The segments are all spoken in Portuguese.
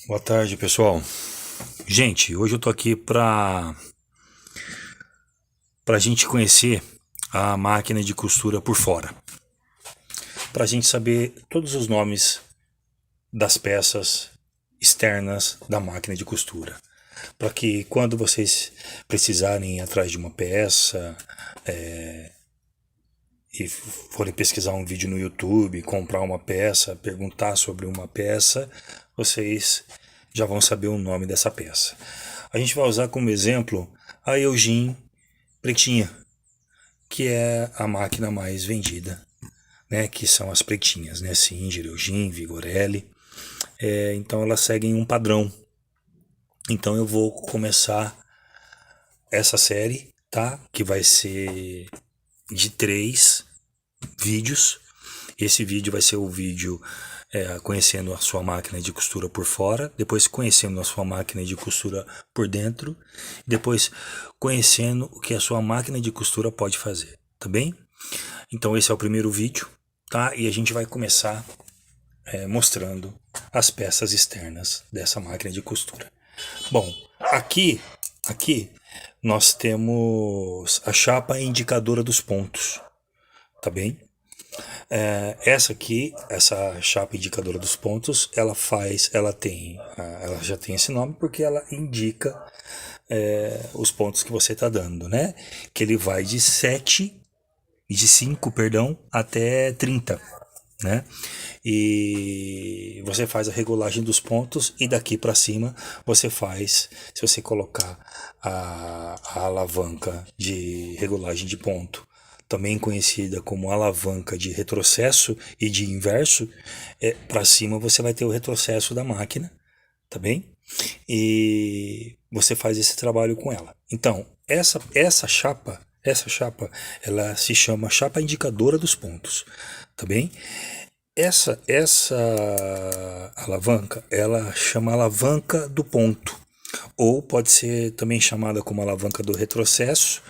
Boa tarde, pessoal. Gente, hoje eu tô aqui pra gente conhecer a máquina de costura por fora. Pra gente saber todos os nomes das peças externas da máquina de costura. Para que quando vocês precisarem ir atrás de uma peça e forem pesquisar um vídeo no YouTube, comprar uma peça, perguntar sobre uma peça, vocês já vão saber o nome dessa peça. A gente vai usar como exemplo a Eugene Pretinha, que é a máquina mais vendida, né? Que são as pretinhas, né? Singer, Eugene, Vigorelli. Então elas seguem um padrão. Então eu vou começar essa série, tá? Que vai ser de 3 vídeos. Esse vídeo vai ser o vídeo conhecendo a sua máquina de costura por fora, depois conhecendo a sua máquina de costura por dentro, depois conhecendo o que a sua máquina de costura pode fazer, tá bem? Então esse é o primeiro vídeo, tá? E a gente vai começar mostrando as peças externas dessa máquina de costura. Bom, aqui nós temos a chapa indicadora dos pontos, tá bem? Essa chapa indicadora dos pontos, ela já tem esse nome porque ela indica os pontos que você está dando, né? Que ele vai de 5, perdão, até 30, né? E você faz a regulagem dos pontos e daqui para cima você faz, se você colocar a alavanca de regulagem de ponto, também conhecida como alavanca de retrocesso e de inverso, para cima você vai ter o retrocesso da máquina, tá bem? E você faz esse trabalho com ela. Então, essa chapa, ela se chama chapa indicadora dos pontos, tá bem? Essa alavanca, ela chama alavanca do ponto, ou pode ser também chamada como alavanca do retrocesso,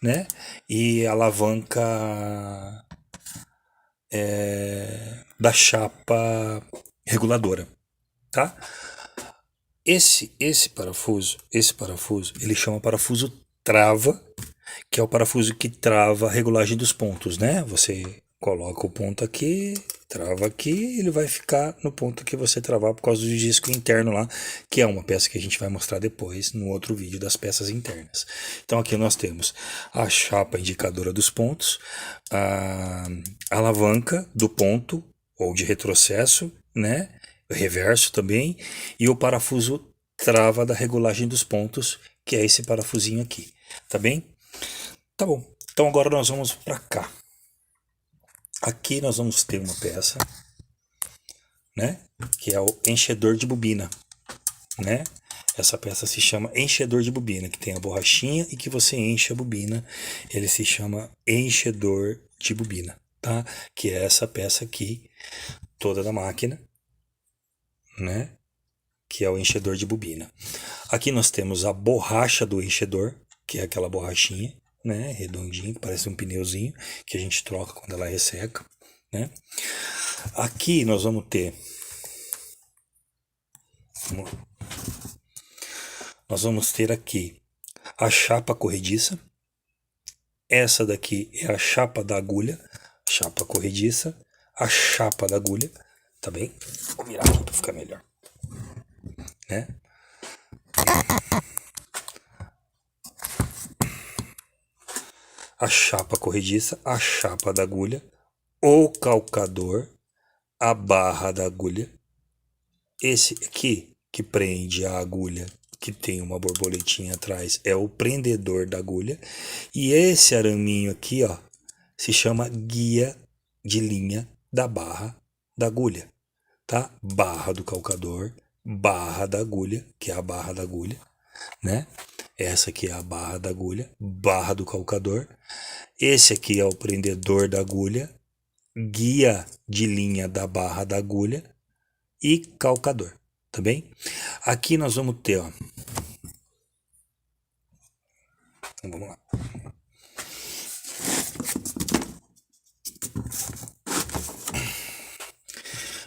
né? E alavanca da chapa reguladora, tá? Esse parafuso, ele chama parafuso trava, que é o parafuso que trava a regulagem dos pontos, né? Você coloca o ponto aqui, trava aqui, ele vai ficar no ponto que você travar por causa do disco interno lá, que é uma peça que a gente vai mostrar depois no outro vídeo das peças internas. Então aqui nós temos a chapa indicadora dos pontos, a alavanca do ponto ou de retrocesso, né? Reverso também, e o parafuso trava da regulagem dos pontos, que é esse parafusinho aqui, tá bem? Tá bom. Então agora nós vamos para cá. Aqui nós vamos ter uma peça, né? Que é o enchedor de bobina, né? Essa peça se chama enchedor de bobina, que tem a borrachinha e que você enche a bobina. Ele se chama enchedor de bobina, tá? Que é essa peça aqui, toda da máquina, né? Que é o enchedor de bobina. Aqui nós temos a borracha do enchedor, que é aquela borrachinha, né, redondinha, que parece um pneuzinho, que a gente troca quando ela resseca, né? Aqui nós vamos ter aqui a chapa corrediça. Essa daqui é a chapa da agulha, chapa corrediça, a chapa da agulha, tá bem? Vou virar aqui para ficar melhor, né? A chapa corrediça, a chapa da agulha, o calcador, a barra da agulha. Esse aqui que prende a agulha, que tem uma borboletinha atrás, é o prendedor da agulha. E esse araminho aqui, ó, se chama guia de linha da barra da agulha, tá? Barra do calcador, barra da agulha, que é a barra da agulha, né? Essa aqui é a barra da agulha, barra do calcador. Esse aqui é o prendedor da agulha, guia de linha da barra da agulha e calcador, tá bem? Aqui nós vamos ter, ó. Então, vamos lá.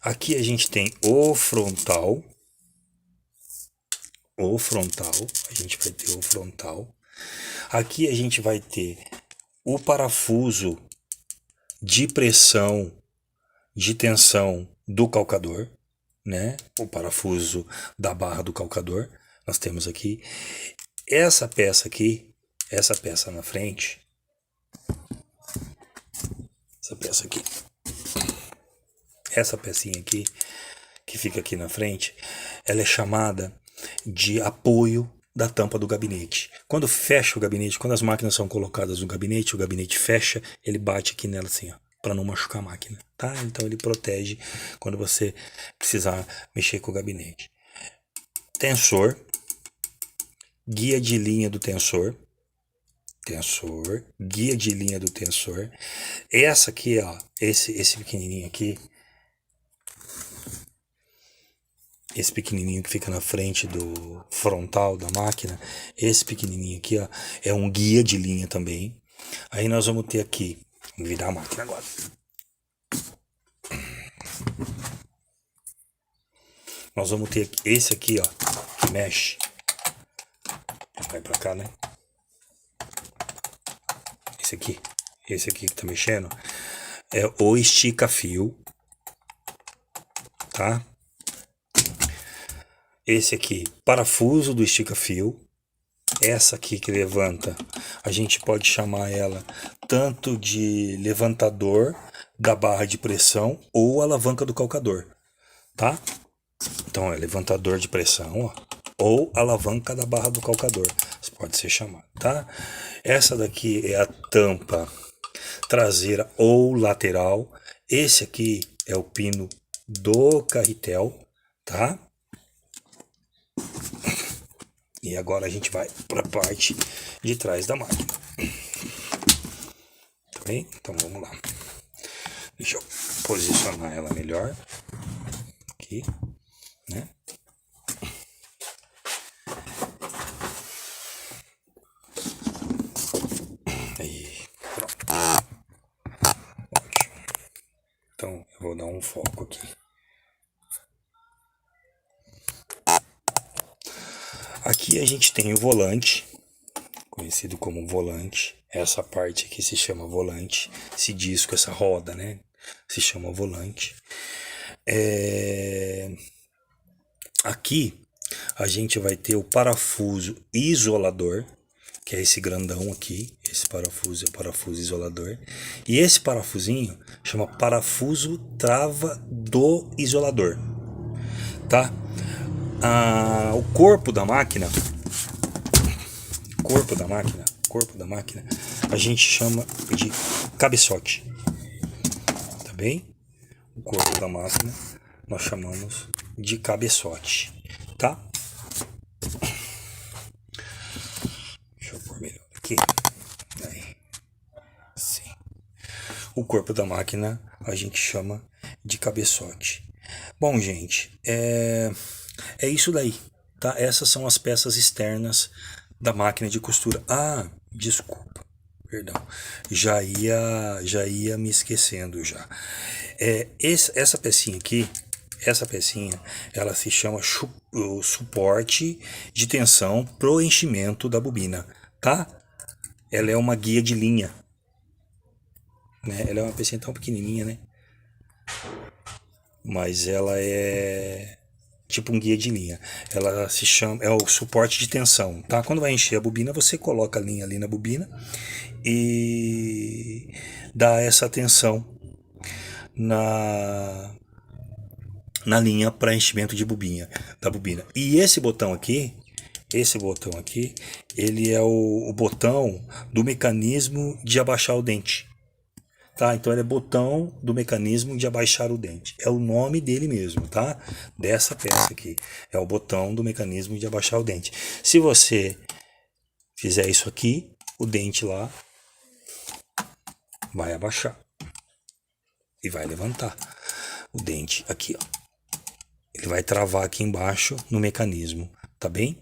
Aqui a gente tem o frontal, o frontal, a gente vai ter o frontal. Aqui a gente vai ter o parafuso de pressão, de tensão do calcador, né? O parafuso da barra do calcador, nós temos aqui. Essa peça aqui, essa peça na frente, essa peça aqui, essa pecinha aqui, que fica aqui na frente, ela é chamada de apoio da tampa do gabinete. Quando fecha o gabinete, quando as máquinas são colocadas no gabinete, o gabinete fecha, ele bate aqui nela assim, ó, para não machucar a máquina, tá? Então ele protege quando você precisar mexer com o gabinete. Tensor, guia de linha do tensor, guia de linha do tensor. Essa aqui, ó, esse pequenininho aqui, esse pequenininho que fica na frente do frontal da máquina, esse pequenininho aqui, ó, é um guia de linha também. Aí nós vamos ter aqui, vou virar a máquina agora. Nós vamos ter esse aqui, ó, que mexe. Vai pra cá, né? Esse aqui que tá mexendo, é o estica-fio, tá? Esse aqui, parafuso do estica-fio. Essa aqui que levanta, a gente pode chamar ela tanto de levantador da barra de pressão ou alavanca do calcador, tá? Então é levantador de pressão, ó, ou alavanca da barra do calcador, pode ser chamado, tá? Essa daqui é a tampa traseira ou lateral. Esse aqui é o pino do carretel, tá? E agora a gente vai para a parte de trás da máquina. Tá bem? Então vamos lá. Deixa eu posicionar ela melhor. Aqui, né? Aí, pronto. Ótimo. Então eu vou dar um foco aqui. Aqui a gente tem o volante, conhecido como volante. Essa parte aqui se chama volante. Esse disco, essa roda, né? Se chama volante. Aqui a gente vai ter o parafuso isolador, que é esse grandão aqui. Esse parafuso é o parafuso isolador. E esse parafusinho chama parafuso trava do isolador, tá? O corpo da máquina, a gente chama de cabeçote, tá bem? O corpo da máquina nós chamamos de cabeçote, tá? Deixa eu pôr melhor aqui. Aí. Sim. O corpo da máquina a gente chama de cabeçote. Bom, gente, é isso daí, tá? Essas são as peças externas da máquina de costura. Ah, desculpa, perdão, já ia me esquecendo já. Essa pecinha aqui, ela se chama o suporte de tensão pro enchimento da bobina, tá? Ela é uma guia de linha, né? Ela é uma pecinha tão pequenininha, né? Mas ela é tipo um guia de linha. Ela se chama, é o suporte de tensão, tá? Quando vai encher a bobina, você coloca a linha ali na bobina e dá essa tensão na linha para enchimento de da bobina. E esse botão aqui, ele é o botão do mecanismo de abaixar o dente. Tá? Então ele é botão do mecanismo de abaixar o dente. É o nome dele mesmo, tá? Dessa peça aqui. É o botão do mecanismo de abaixar o dente. Se você fizer isso aqui, o dente lá vai abaixar. E vai levantar o dente aqui, ó. Ele vai travar aqui embaixo no mecanismo, tá bem?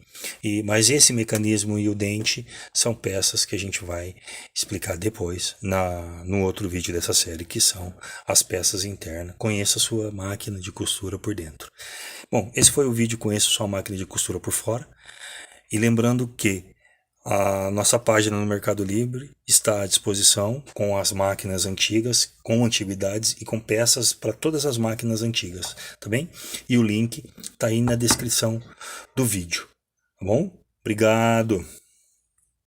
Mas esse mecanismo e o dente são peças que a gente vai explicar depois no outro vídeo dessa série, que são as peças internas. Conheça a sua máquina de costura por dentro. Bom, esse foi o vídeo Conheça a sua máquina de costura por fora. E lembrando que a nossa página no Mercado Livre está à disposição com as máquinas antigas, com antiguidades e com peças para todas as máquinas antigas, tá bem? E o link está aí na descrição do vídeo, tá bom? Obrigado!